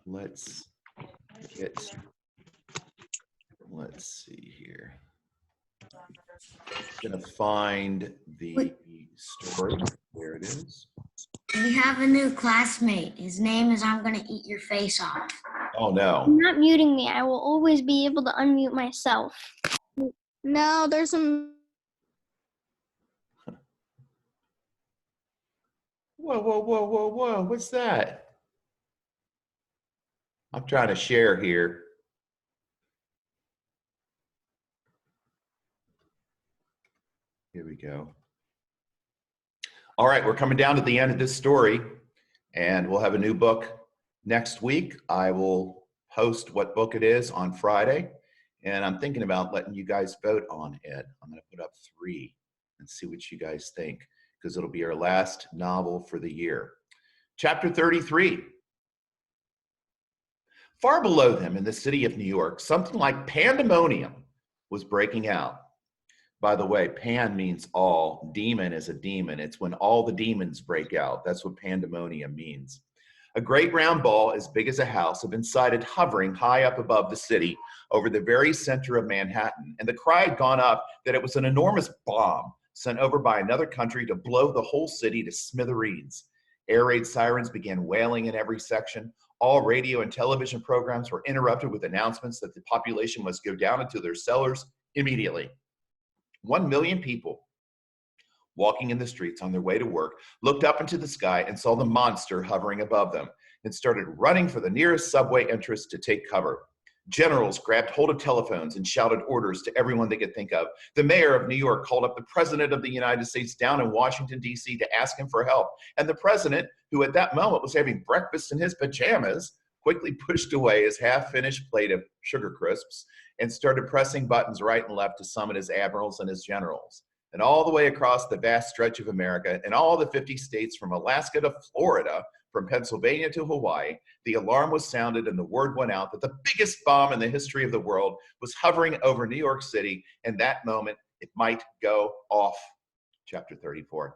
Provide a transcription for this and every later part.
let's get, let's see here. I'm gonna find the story. There it is. We have a new classmate. His name is I'm Gonna Eat Your Face Off. Oh no. You're not muting me. I will always be able to unmute myself. No, there's some. Whoa, what's that? I'm trying to share here. Here we go. All right, we're coming down to the end of this story, and we'll have a new book next week. I will post what book it is on Friday, and I'm thinking about letting you guys vote on it. I'm going to put up 3 and see what you guys think, because it'll be our last novel for the year. Chapter 33. Far below them in the city of New York, something like pandemonium was breaking out. By the way, pan means all, demon is a demon. It's when all the demons break out. That's what pandemonium means. A great round ball as big as a house had been sighted hovering high up above the city over the very center of Manhattan, and the cry had gone up that it was an enormous bomb sent over by another country to blow the whole city to smithereens. Air raid sirens began wailing in every section. All radio and television programs were interrupted with announcements that the population must go down into their cellars immediately. 1 million people walking in the streets on their way to work looked up into the sky and saw the monster hovering above them and started running for the nearest subway entrance to take cover. Generals grabbed hold of telephones and shouted orders to everyone they could think of. The mayor of New York called up the president of the United States down in Washington, D.C. to ask him for help. And the president, who at that moment was having breakfast in his pajamas, quickly pushed away his half-finished plate of Sugar Crisps and started pressing buttons right and left to summon his admirals and his generals. And all the way across the vast stretch of America, and all the 50 states from Alaska to Florida, from Pennsylvania to Hawaii, the alarm was sounded and the word went out that the biggest bomb in the history of the world was hovering over New York City, and that moment it might go off. Chapter 34.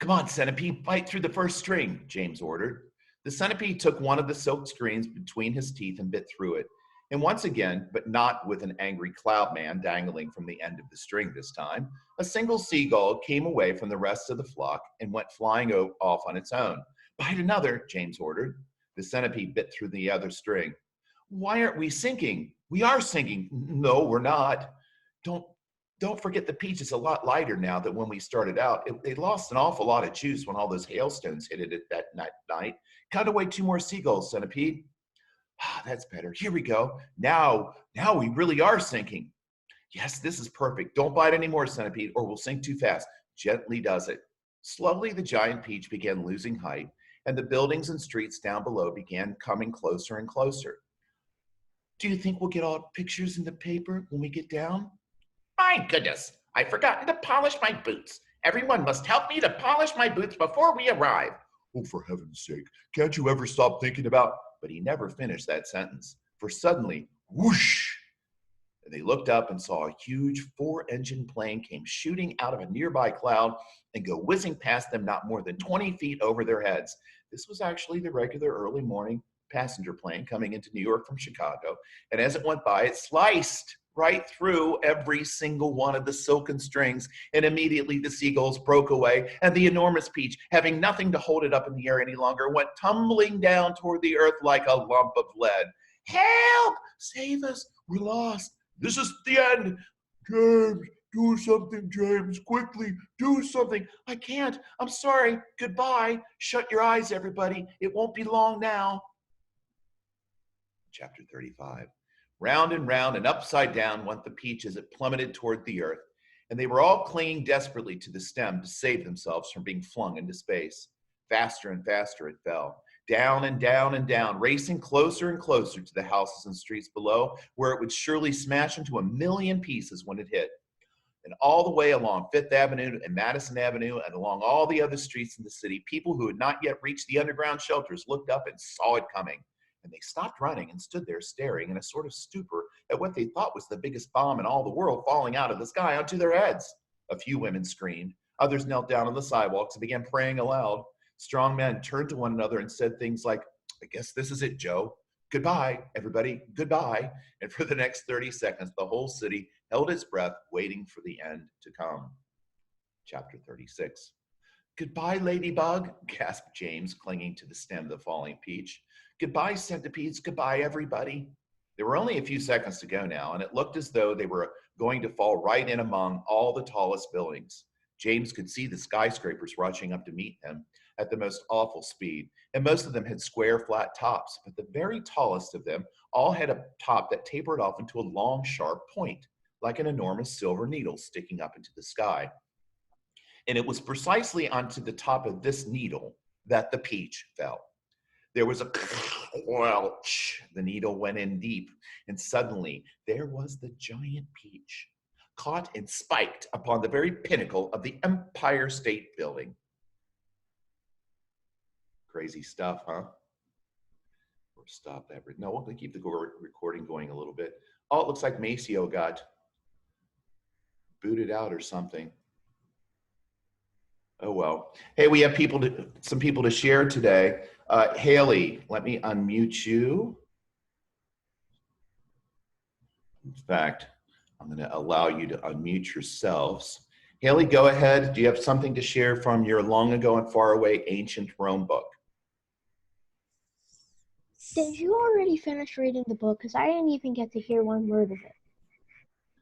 Come on, centipede, bite through the first string, James ordered. The centipede took one of the silk screens between his teeth and bit through it. And once again, but not with an angry cloud man dangling from the end of the string this time, a single seagull came away from the rest of the flock and went flying off on its own. Bite another, James ordered. The centipede bit through the other string. Why aren't we sinking? We are sinking. No, we're not. Don't forget the peach is a lot lighter now than when we started out. They lost an awful lot of juice when all those hailstones hit it that night. Cut away 2 more seagulls, centipede. That's better. Here we go. Now we really are sinking. Yes, this is perfect. Don't bite any more, centipede, or we'll sink too fast. Gently does it. Slowly, the giant peach began losing height, and the buildings and streets down below began coming closer and closer. Do you think we'll get all pictures in the paper when we get down? My goodness, I've forgotten to polish my boots. Everyone must help me to polish my boots before we arrive. Oh, for heaven's sake, can't you ever stop thinking about... But he never finished that sentence, for suddenly, whoosh, and they looked up and saw a huge 4-engine plane came shooting out of a nearby cloud and go whizzing past them not more than 20 feet over their heads. This was actually the regular early morning passenger plane coming into New York from Chicago, and as it went by, it sliced right through every single one of the silken strings, and immediately the seagulls broke away, and the enormous peach, having nothing to hold it up in the air any longer, went tumbling down toward the earth like a lump of lead. Help! Save us! We're lost! This is the end! James, do something, James, quickly, do something. I can't, I'm sorry, goodbye. Shut your eyes, everybody, it won't be long now. Chapter 35. Round and upside down went the peach as it plummeted toward the earth, and they were all clinging desperately to the stem to save themselves from being flung into space. Faster and faster it fell, down and down and down, racing closer and closer to the houses and streets below, where it would surely smash into a million pieces when it hit. And all the way along Fifth Avenue and Madison Avenue and along all the other streets in the city, people who had not yet reached the underground shelters looked up and saw it coming. And they stopped running and stood there staring in a sort of stupor at what they thought was the biggest bomb in all the world falling out of the sky onto their heads. A few women screamed. Others knelt down on the sidewalks and began praying aloud. Strong men turned to one another and said things like, I guess this is it, Joe. Goodbye, everybody, goodbye. And for the next 30 seconds, the whole city held its breath, waiting for the end to come. Chapter 36. Goodbye, ladybug, gasped James, clinging to the stem of the falling peach. Goodbye, centipedes, goodbye, everybody. There were only a few seconds to go now, and it looked as though they were going to fall right in among all the tallest buildings. James could see the skyscrapers rushing up to meet him at the most awful speed, and most of them had square, flat tops, but the very tallest of them all had a top that tapered off into a long, sharp point, like an enormous silver needle sticking up into the sky. And it was precisely onto the top of this needle that the peach fell. There was a squelch. The needle went in deep, and suddenly there was the giant peach, caught and spiked upon the very pinnacle of the Empire State Building. Crazy stuff, huh? Or stop that. No, we're going to keep the recording going a little bit. Oh, it looks like Maceo got booted out or something. Oh, well. Hey, we have some people to share today. Haley, let me unmute you. In fact, I'm going to allow you to unmute yourselves. Haley, go ahead. Do you have something to share from your long ago and far away ancient Rome book? Did you already finish reading the book? Because I didn't even get to hear one word of it.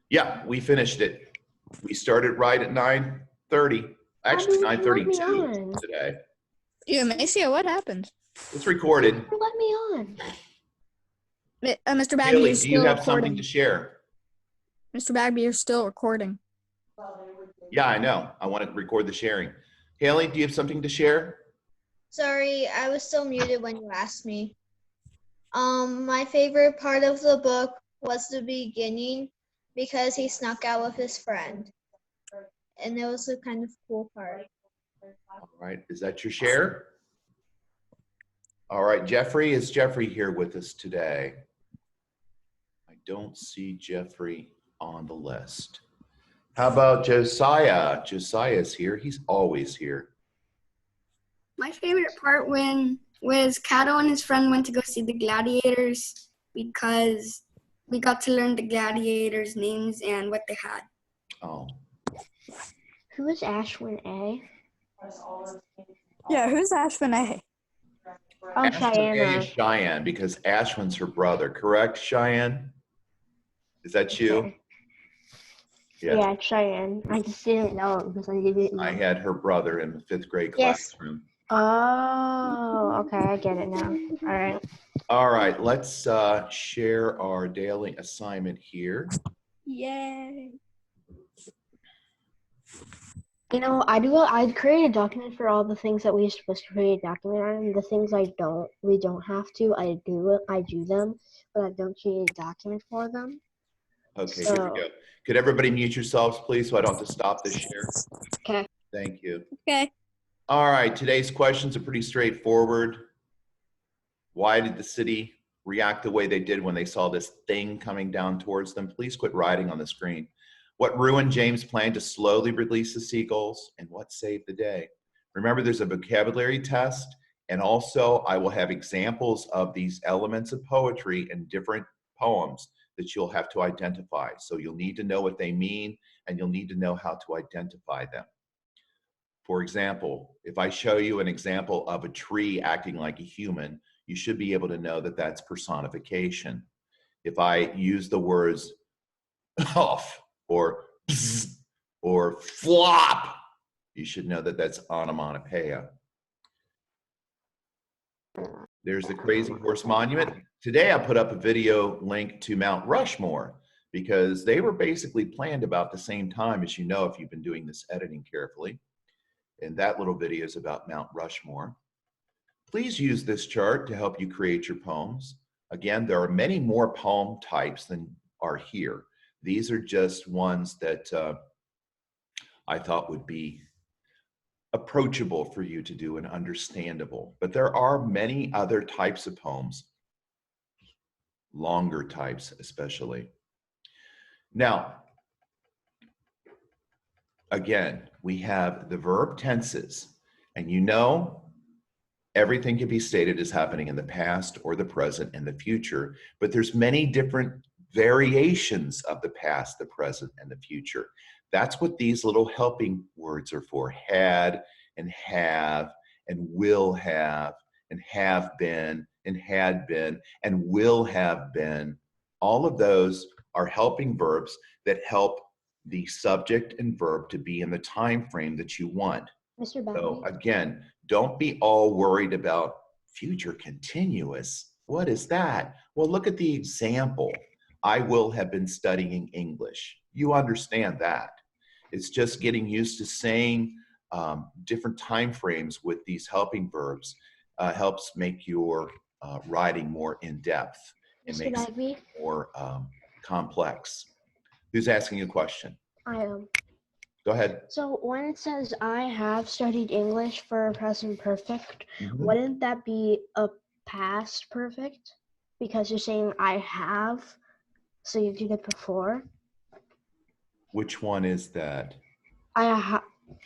Yeah, we finished it. We started right at 9:30. Actually, 9:32 today. Yeah, Maceo, what happened? It's recorded. Let me on. Mr. Bagby, Haley, you're do you still have something recording. to share? Mr. Bagby, you're still recording. Yeah, I know. I want to record the sharing. Haley, do you have something to share? Sorry, I was still muted when you asked me. My favorite part of the book was the beginning because he snuck out with his friend. And it was a kind of cool part. All right, is that your share? All right, Jeffrey, is Jeffrey here with us today? I don't see Jeffrey on the list. How about Josiah? Josiah's here. He's always here. My favorite part was Cato and his friend went to go see the gladiators because we got to learn the gladiators' names and what they had. Oh. Who is Ashwin A? Yeah, who's Ashwin A? Oh, Ashwin A is Cheyenne. Cheyenne because Ashwin's her brother, correct, Cheyenne? Is that you? Okay. Yeah, Cheyenne. I just didn't know it because I didn't know. I had her brother in the 5th grade Yes. classroom. Oh, okay, I get it now. All right. All right, let's share our daily assignment here. Yay. You know, I create a document for all the things that we're supposed to create a document on, and the things we don't have to, I do them, but I don't create a document for them. Okay, So, here we go. Could everybody mute yourselves, please, so I don't have to stop this share? okay. Thank you. Okay. All right, today's questions are pretty straightforward. Why did the city react the way they did when they saw this thing coming down towards them? Please quit writing on the screen. What ruined James' plan to slowly release the seagulls, and what saved the day? Remember, there's a vocabulary test, and also I will have examples of these elements of poetry in different poems that you'll have to identify. So you'll need to know what they mean, and you'll need to know how to identify them. For example, if I show you an example of a tree acting like a human, you should be able to know that that's personification. If I use the words off or bzz, or flop, you should know that that's onomatopoeia. There's the Crazy Horse Monument. Today I put up a video link to Mount Rushmore because they were basically planned about the same time, as you know if you've been doing this editing carefully. And that little video is about Mount Rushmore. Please use this chart to help you create your poems. Again, there are many more poem types than are here. These are just ones that I thought would be approachable for you to do and understandable. But there are many other types of poems, longer types especially. Now, again, we have the verb tenses, and you know Everything can be stated as happening in the past or the present and the future, but there's many different variations of the past, the present, and the future. That's what these little helping words are for. Had and have and will have and have been and had been and will have been. All of those are helping verbs that help the subject and verb to be in the time frame that you want. Mr. So Bagby, again, don't be all worried about future continuous. What is that? Well, look at the example. I will have been studying English. You understand that. It's just getting used to saying different time frames with these helping verbs helps make your writing more in depth and Mr. makes it Bagby, more complex. Who's asking a question? I am. Go ahead. So when it says I have studied English for present perfect, Mhm. wouldn't that be a past perfect? Because you're saying I have, so you did it before. Which one is that? I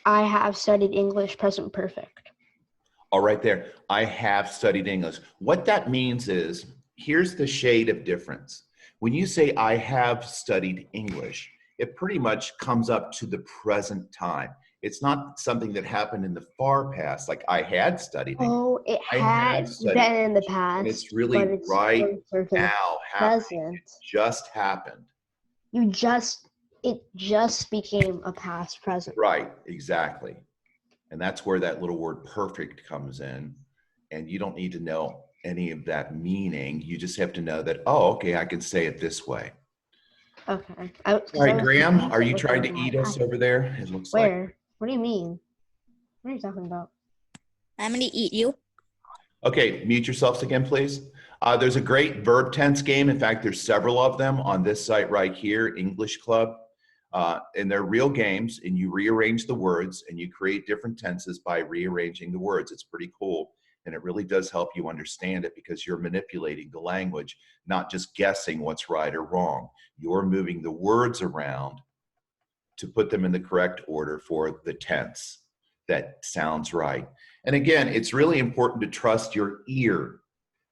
have studied English present perfect. All right there. I have studied English. What that means is, here's the shade of difference. When you say I have studied English, it pretty much comes up to the present time. It's not something that happened in the far past, like I had studied English. Oh, it I have had studied been in the English, past, and it's really but it's right closer to the now happening. present. It just happened. It just became a past present. Right, exactly. And that's where that little word perfect comes in. And you don't need to know any of that meaning. You just have to know that, oh, okay, I can say it this way. Okay. All right, Graham, are you trying to eat us over there? It looks like. Where? What do you mean? What are you talking about? I'm gonna eat you. Okay, mute yourselves again, please. There's a great verb tense game. In fact, there's several of them on this site right here, English Club. And they're real games, and you rearrange the words and you create different tenses by rearranging the words. It's pretty cool. And it really does help you understand it because you're manipulating the language, not just guessing what's right or wrong. You're moving the words around to put them in the correct order for the tense that sounds right. And again, it's really important to trust your ear,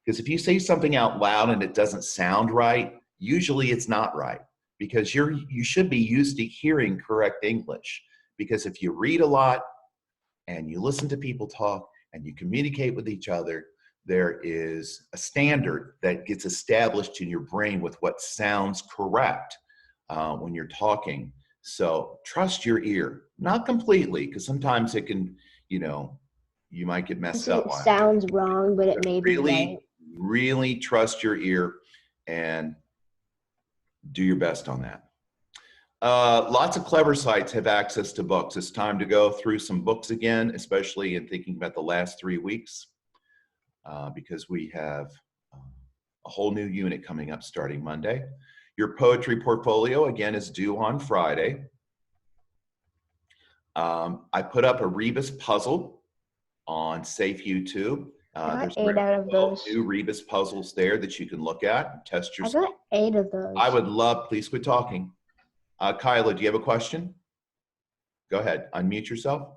because if you say something out loud and it doesn't sound right, usually it's not right, because you should be used to hearing correct English. Because if you read a lot and you listen to people talk and you communicate with each other, there is a standard that gets established in your brain with what sounds correct when you're talking. So trust your ear, not completely, because sometimes it can, you might get messed up It on it. sounds wrong, but it may be right. Really trust your ear and do your best on that. Lots of clever sites have access to books. It's time to go through some books again, especially in thinking about the last 3 weeks, because we have a whole new unit coming up starting Monday. Your poetry portfolio, again, is due on Friday. I put up a Rebus puzzle on Safe YouTube. There's 8 out of those. 2 Rebus puzzles there that you can look at and test I yourself. got 8 of those. I would love, please quit talking. Kyla, do you have a question? Go ahead, unmute yourself.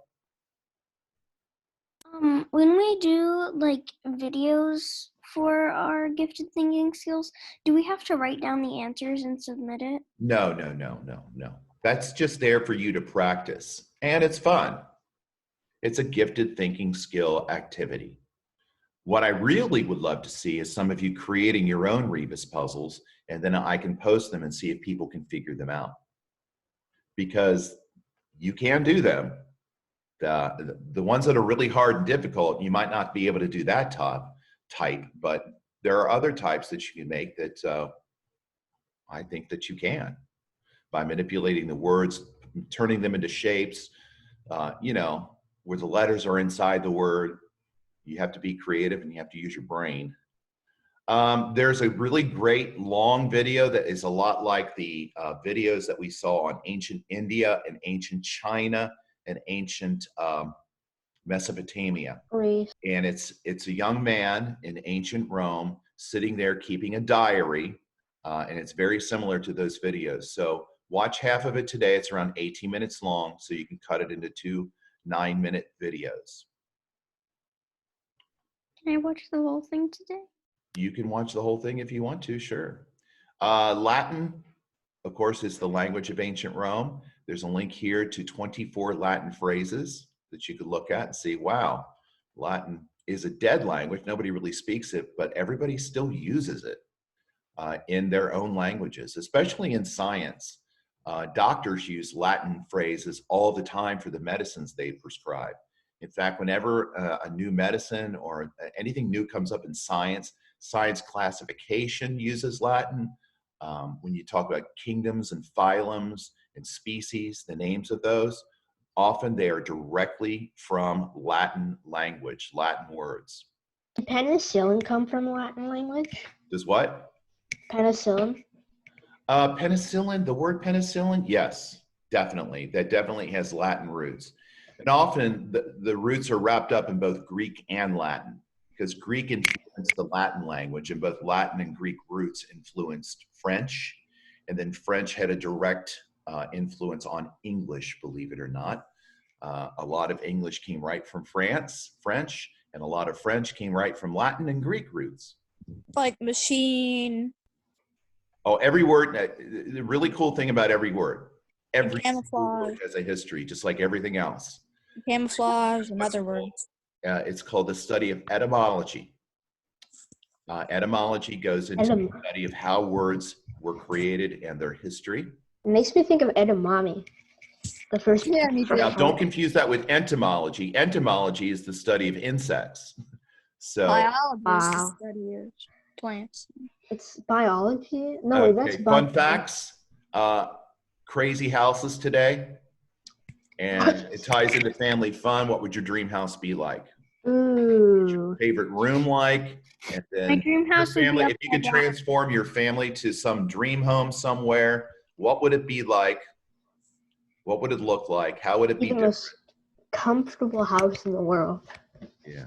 When we do like videos for our gifted thinking skills, do we have to write down the answers and submit it? No. That's just there for you to practice. And it's fun. It's a gifted thinking skill activity. What I really would love to see is some of you creating your own Rebus puzzles, and then I can post them and see if people can figure them out. Because you can do them. The ones that are really hard and difficult, you might not be able to do that type, but there are other types that you can make that I think that you can, by manipulating the words, turning them into shapes, where the letters are inside the word. You have to be creative and you have to use your brain. There's a really great long video that is a lot like the videos that we saw on ancient India and ancient China and ancient Mesopotamia. Greece. And it's a young man in ancient Rome sitting there keeping a diary, and it's very similar to those videos. So watch half of it today. It's around 18 minutes long, so you can cut it into 2 9-minute videos. Can I watch the whole thing today? You can watch the whole thing if you want to, sure. Latin, of course, is the language of ancient Rome. There's a link here to 24 Latin phrases that you could look at and see, wow, Latin is a dead language. Nobody really speaks it, but everybody still uses it in their own languages, especially in science. Doctors use Latin phrases all the time for the medicines they prescribe. In fact, whenever a new medicine or anything new comes up in science, science classification uses Latin. When you talk about kingdoms and phylums and species, the names of those, often they are directly from Latin language, Latin words. Did penicillin come from Latin language? Does what? Penicillin? Penicillin, the word penicillin, yes, definitely. That definitely has Latin roots. And often the roots are wrapped up in both Greek and Latin, because Greek influenced the Latin language, and both Latin and Greek roots influenced French. And then French had a direct influence on English, believe it or not. A lot of English came right from French, and a lot of French came right from Latin and Greek roots. Like machine. Oh, every word, the really cool thing about every word, every single Camouflage. word has a history, just like everything else. Camouflage and other words. It's called the study of etymology. Etymology goes into the study of how words were created and their history. It makes me think of edamame. The first. Yeah, me too. Now, don't confuse that with entomology. Entomology is the study of insects. So, Biology is the Wow. study of plants. It's biology? No, that's okay, fun facts. Crazy houses today. And it ties into family fun. What would your dream house be like? Ooh. Favorite room like? And then My dream house would be family, up if you my could back. transform your family to some dream home somewhere, what would it be like? What would it look like? How would it be The different? most comfortable house in the world. Yeah.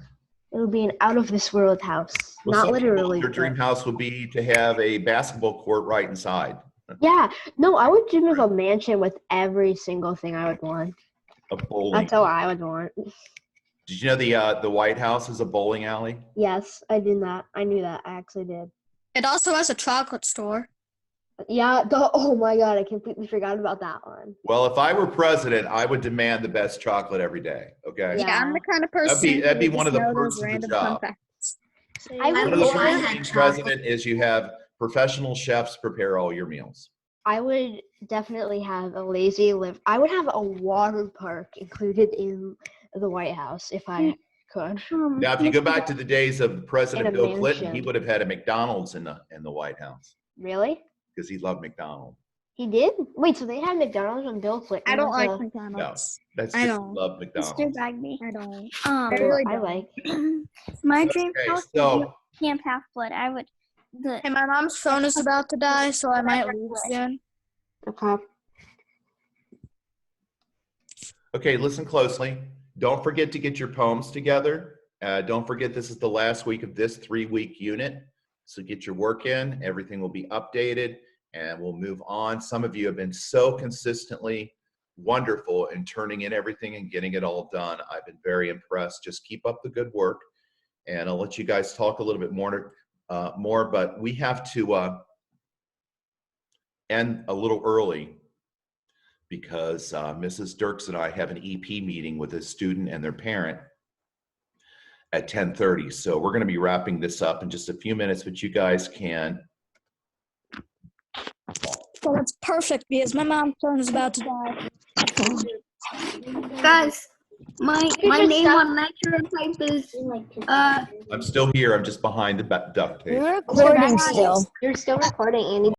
It would be an out of this world house. Well, Not some people, literally. their dream but- house would be to have a basketball court right inside. Yeah. No, I would dream of a mansion with every single thing I would want. A bowling. That's all I would want. Did you know the White House is a bowling alley? Yes, I did that. I knew that. I actually did. It also has a chocolate store. Yeah. Oh my God, I completely forgot about that one. Well, if I were president, I would demand the best chocolate every day. Okay. Yeah. I'm the kind of person That'd be who one just of the know perks those of the random job. fun facts. I One would of the wish I perks of had being chocolate. president is you have professional chefs prepare all your meals. I would definitely have a lazy live. I would have a water park included in the White House if I could. Now, if you go back to the days of President In a Bill Clinton, he mansion. would have had a McDonald's in the White House Really? because he loved McDonald's. He did? Wait, so they had McDonald's when Bill Clinton I don't was like a- No, McDonald's. that's I just don't. love Mr. McDonald's. Bagby. I don't. Um, I really I don't. like. my dream Okay, house would so be Camp Half Blood. I would. Hey, my mom's phone is about to die, so I might leave soon. Okay. okay, listen closely. Don't forget to get your poems together. Don't forget this is the last week of this 3-week unit. So get your work in. Everything will be updated and we'll move on. Some of you have been so consistently wonderful in turning in everything and getting it all done. I've been very impressed. Just keep up the good work. And I'll let you guys talk a little bit more, but we have to end a little early because Mrs. Dirks and I have an EP meeting with a student and their parent at 10:30. So we're going to be wrapping this up in just a few minutes, but you guys can. So that's perfect because my mom's phone is about to die. Guys, my just name stop- on Nitro type is I'm still here. I'm just behind the duct tape. We're recording still. You're still recording, Andy.